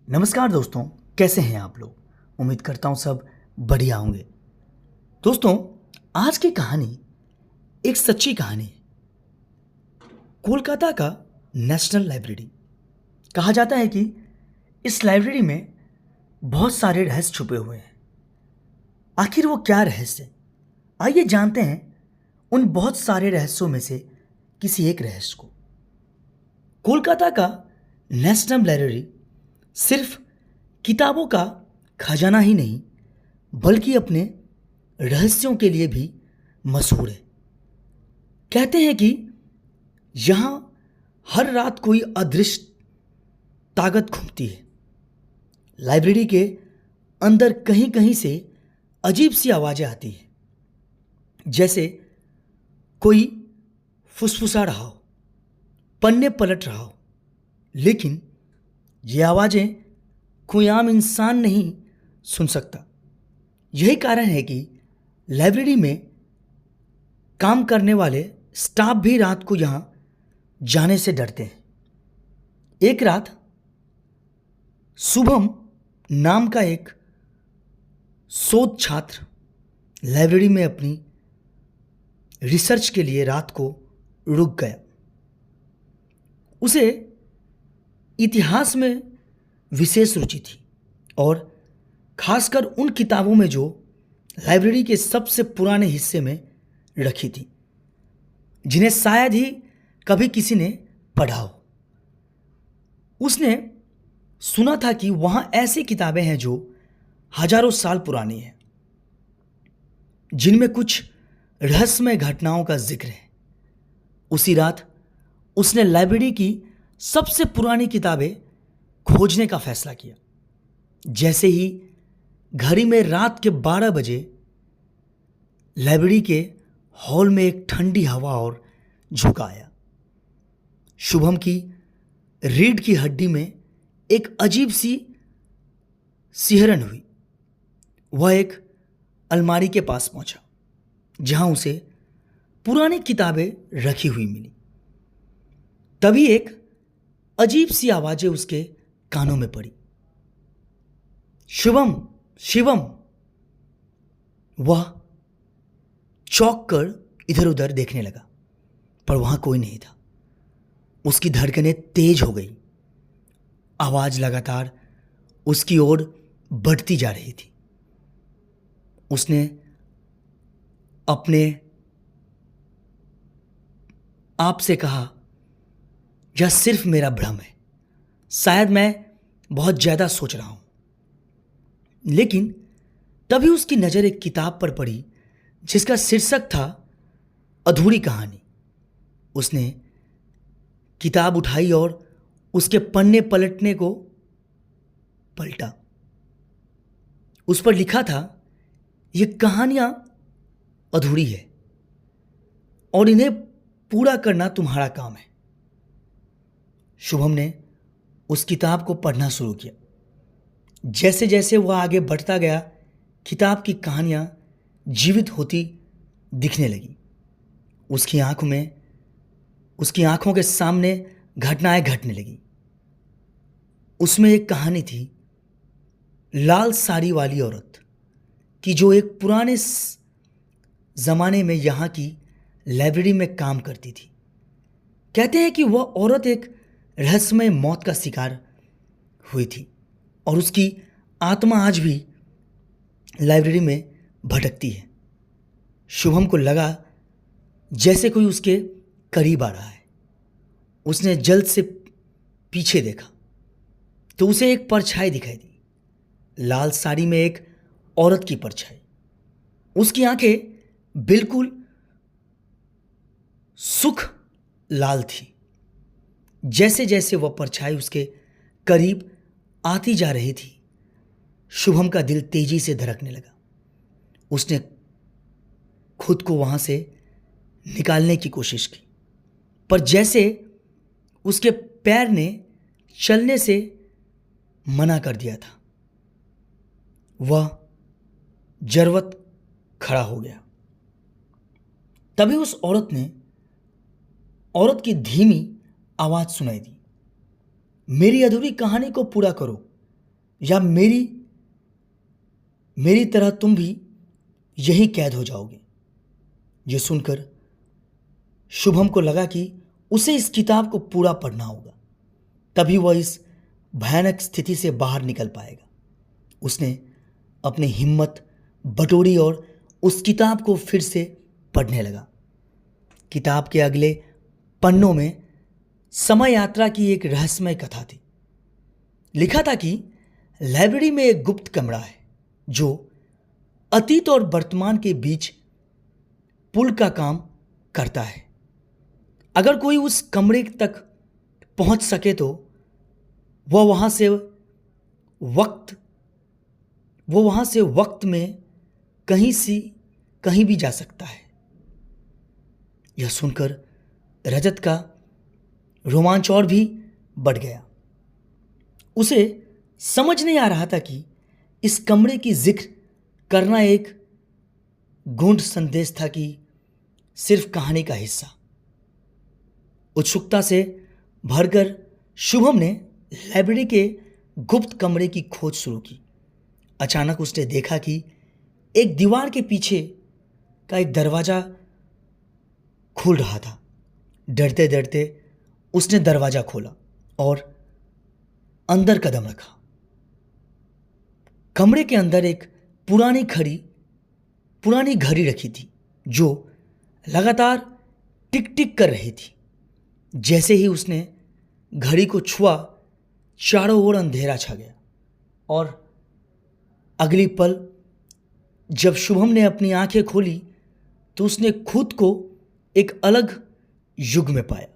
नमस्कार दोस्तों, कैसे हैं आप लोग। उम्मीद करता हूं सब बढ़िया होंगे। दोस्तों, आज की कहानी एक सच्ची कहानी है। कोलकाता का नेशनल लाइब्रेरी। कहा जाता है कि इस लाइब्रेरी में बहुत सारे रहस्य छुपे हुए हैं। आखिर वो क्या रहस्य है? आइए जानते हैं उन बहुत सारे रहस्यों में से किसी एक रहस्य को। कोलकाता का नेशनल लाइब्रेरी सिर्फ किताबों का खजाना ही नहीं, बल्कि अपने रहस्यों के लिए भी मशहूर है। कहते हैं कि यहाँ हर रात कोई अदृश्य ताकत घूमती है। लाइब्रेरी के अंदर कहीं कहीं से अजीब सी आवाज़ें आती हैं, जैसे कोई फुसफुसा रहा हो, पन्ने पलट रहा हो। लेकिन ये आवाज़ें कोई आम इंसान नहीं सुन सकता। यही कारण है कि लाइब्रेरी में काम करने वाले स्टाफ भी रात को यहाँ जाने से डरते हैं। एक रात शुभम नाम का एक शोध छात्र लाइब्रेरी में अपनी रिसर्च के लिए रात को रुक गया। उसे इतिहास में विशेष रुचि थी, और खासकर उन किताबों में जो लाइब्रेरी के सबसे पुराने हिस्से में रखी थी, जिन्हें शायद ही कभी किसी ने पढ़ा हो। उसने सुना था कि वहाँ ऐसी किताबें हैं जो हजारों साल पुरानी हैं, जिनमें कुछ रहस्यमय घटनाओं का जिक्र है। उसी रात उसने लाइब्रेरी की सबसे पुरानी किताबें खोजने का फैसला किया। जैसे ही घड़ी में रात के 12 बजे लाइब्रेरी के हॉल में एक ठंडी हवा और झोंका आया। शुभम की रीढ़ की हड्डी में एक अजीब सी सिहरन हुई। वह एक अलमारी के पास पहुंचा, जहां उसे पुरानी किताबें रखी हुई मिली। तभी एक अजीब सी आवाजें उसके कानों में पड़ी। शिवम, शिवम। वह चौंक कर इधर उधर देखने लगा, पर वहां कोई नहीं था। उसकी धड़कनें तेज हो गई। आवाज लगातार उसकी ओर बढ़ती जा रही थी। उसने अपने आप से कहा, यह सिर्फ मेरा भ्रम है, शायद मैं बहुत ज्यादा सोच रहा हूं। लेकिन तभी उसकी नजर एक किताब पर पड़ी, जिसका शीर्षक था अधूरी कहानी। उसने किताब उठाई और उसके पन्ने पलटने को पलटा। उस पर लिखा था, ये कहानियां अधूरी है और इन्हें पूरा करना तुम्हारा काम है। शुभम ने उस किताब को पढ़ना शुरू किया। जैसे जैसे वह आगे बढ़ता गया, किताब की कहानियां जीवित होती दिखने लगी। उसकी आंखों के सामने घटनाएं घटने लगी। उसमें एक कहानी थी लाल साड़ी वाली औरत की, जो एक पुराने जमाने में यहाँ की लाइब्रेरी में काम करती थी। कहते हैं कि वह औरत एक रहस्यमय मौत का शिकार हुई थी, और उसकी आत्मा आज भी लाइब्रेरी में भटकती है। शुभम को लगा जैसे कोई उसके करीब आ रहा है। उसने जल्द से पीछे देखा तो उसे एक परछाई दिखाई दी। लाल साड़ी में एक औरत की परछाई। उसकी आंखें बिल्कुल सुख लाल थी। जैसे जैसे वह परछाई उसके करीब आती जा रही थी, शुभम का दिल तेजी से धड़कने लगा। उसने खुद को वहां से निकालने की कोशिश की, पर जैसे उसके पैर ने चलने से मना कर दिया था, वह जरवत खड़ा हो गया। तभी उस औरत की धीमी आवाज सुनाई दी, मेरी अधूरी कहानी को पूरा करो, या मेरी मेरी तरह तुम भी यहीं कैद हो जाओगे। ये सुनकर शुभम को लगा कि उसे इस किताब को पूरा पढ़ना होगा, तभी वह इस भयानक स्थिति से बाहर निकल पाएगा। उसने अपनी हिम्मत बटोरी और उस किताब को फिर से पढ़ने लगा। किताब के अगले पन्नों में समय यात्रा की एक रहस्यमय कथा थी। लिखा था कि लाइब्रेरी में एक गुप्त कमरा है जो अतीत और वर्तमान के बीच पुल का काम करता है। अगर कोई उस कमरे तक पहुंच सके तो वह वहां से वक्त में कहीं भी जा सकता है। यह सुनकर रजत का रोमांच और भी बढ़ गया। उसे समझ नहीं आ रहा था कि इस कमरे की जिक्र करना एक गूढ़ संदेश था कि सिर्फ कहानी का हिस्सा। उत्सुकता से भरकर शुभम ने लाइब्रेरी के गुप्त कमरे की खोज शुरू की। अचानक उसने देखा कि एक दीवार के पीछे का एक दरवाजा खुल रहा था। डरते डरते उसने दरवाजा खोला और अंदर कदम रखा। कमरे के अंदर एक पुरानी घड़ी रखी थी जो लगातार टिक टिक कर रही थी। जैसे ही उसने घड़ी को छुआ, चारों ओर अंधेरा छा गया और अगली पल जब शुभम ने अपनी आंखें खोली तो उसने खुद को एक अलग युग में पाया।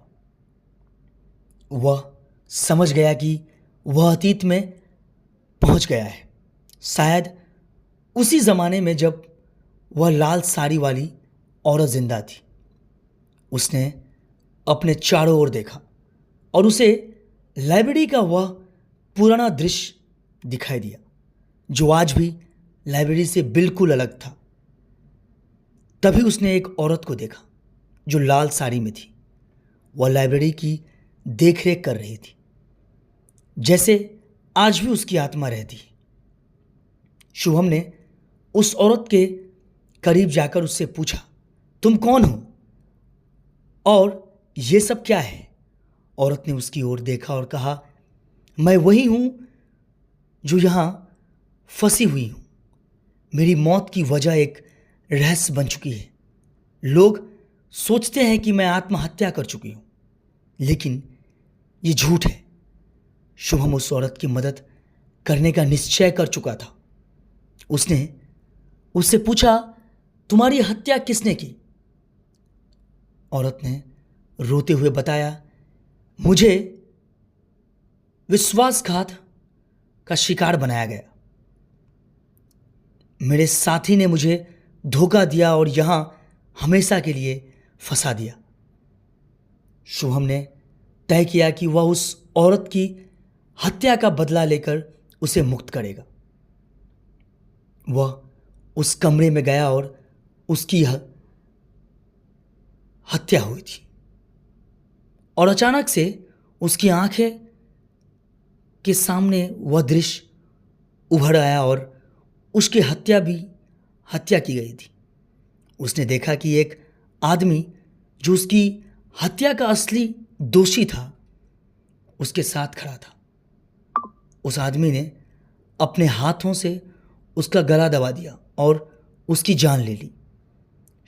वह समझ गया कि वह अतीत में पहुंच गया है, शायद उसी जमाने में जब वह लाल साड़ी वाली औरत जिंदा थी। उसने अपने चारों ओर देखा और उसे लाइब्रेरी का वह पुराना दृश्य दिखाई दिया जो आज भी लाइब्रेरी से बिल्कुल अलग था। तभी उसने एक औरत को देखा जो लाल साड़ी में थी। वह लाइब्रेरी की देखरेख कर रही थी, जैसे आज भी उसकी आत्मा रहती है। शुभम ने उस औरत के करीब जाकर उससे पूछा, तुम कौन हो और ये सब क्या है? औरत ने उसकी ओर देखा और कहा, मैं वही हूं जो यहां फंसी हुई हूं। मेरी मौत की वजह एक रहस्य बन चुकी है। लोग सोचते हैं कि मैं आत्महत्या कर चुकी हूं, लेकिन ये झूठ है। शुभम उस औरत की मदद करने का निश्चय कर चुका था। उसने उससे पूछा, तुम्हारी हत्या किसने की? औरत ने रोते हुए बताया, मुझे विश्वासघात का शिकार बनाया गया। मेरे साथी ने मुझे धोखा दिया और यहां हमेशा के लिए फंसा दिया। शुभम ने तय किया कि वह उस औरत की हत्या का बदला लेकर उसे मुक्त करेगा। वह उस कमरे में गया और उसकी हत्या हुई थी और अचानक से उसकी आंखें के सामने वह दृश्य उभर आया और उसकी हत्या की गई थी। उसने देखा कि एक आदमी जो उसकी हत्या का असली दोषी था उसके साथ खड़ा था। उस आदमी ने अपने हाथों से उसका गला दबा दिया और उसकी जान ले ली।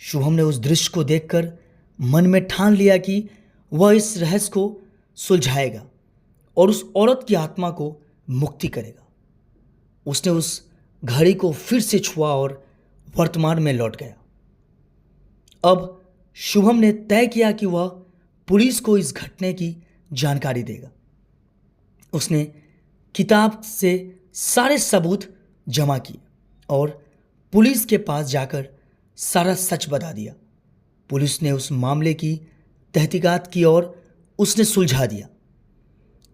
शुभम ने उस दृश्य को देखकर मन में ठान लिया कि वह इस रहस्य को सुलझाएगा और उस औरत की आत्मा को मुक्ति करेगा। उसने उस घड़ी को फिर से छुआ और वर्तमान में लौट गया। अब शुभम ने तय किया कि वह पुलिस को इस घटने की जानकारी देगा। उसने किताब से सारे सबूत जमा किए और पुलिस के पास जाकर सारा सच बता दिया। पुलिस ने उस मामले की तहकीकात की और उसने सुलझा दिया।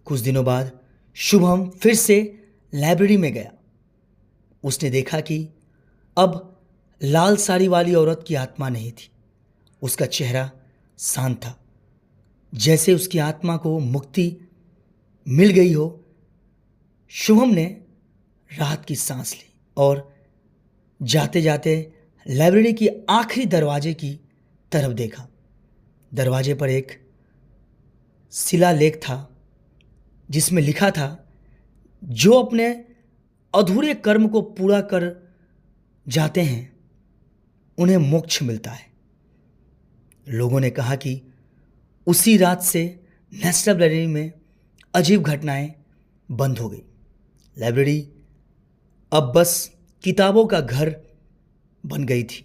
कुछ दिनों बाद शुभम फिर से लाइब्रेरी में गया। उसने देखा कि अब लाल साड़ी वाली औरत की आत्मा नहीं थी। उसका चेहरा शांत था, जैसे उसकी आत्मा को मुक्ति मिल गई हो। शुभम ने राहत की सांस ली और जाते जाते लाइब्रेरी की आखिरी दरवाजे की तरफ देखा। दरवाजे पर एक शिलालेख था जिसमें लिखा था, जो अपने अधूरे कर्म को पूरा कर जाते हैं उन्हें मोक्ष मिलता है। लोगों ने कहा कि उसी रात से नेशनल लाइब्रेरी में अजीब घटनाएं बंद हो गई। लाइब्रेरी अब बस किताबों का घर बन गई थी,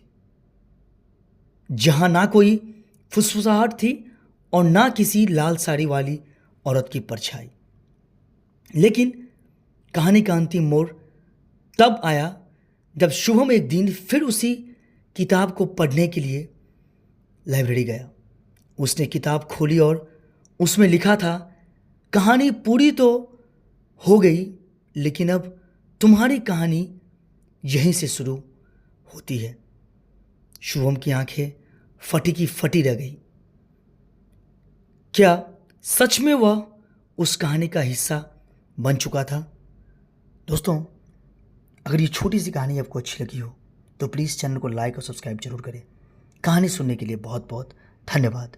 जहां ना कोई फुसफुसाहट थी और ना किसी लाल साड़ी वाली औरत की परछाई। लेकिन कहानी का अंतिम मोड़ तब आया जब शुभम एक दिन फिर उसी किताब को पढ़ने के लिए लाइब्रेरी गया। उसने किताब खोली और उसमें लिखा था, कहानी पूरी तो हो गई, लेकिन अब तुम्हारी कहानी यहीं से शुरू होती है। शुभम की आंखें फटी की फटी रह गई। क्या सच में वह उस कहानी का हिस्सा बन चुका था? दोस्तों, अगर ये छोटी सी कहानी आपको अच्छी लगी हो तो प्लीज़ चैनल को लाइक और सब्सक्राइब जरूर करें। कहानी सुनने के लिए बहुत बहुत धन्यवाद।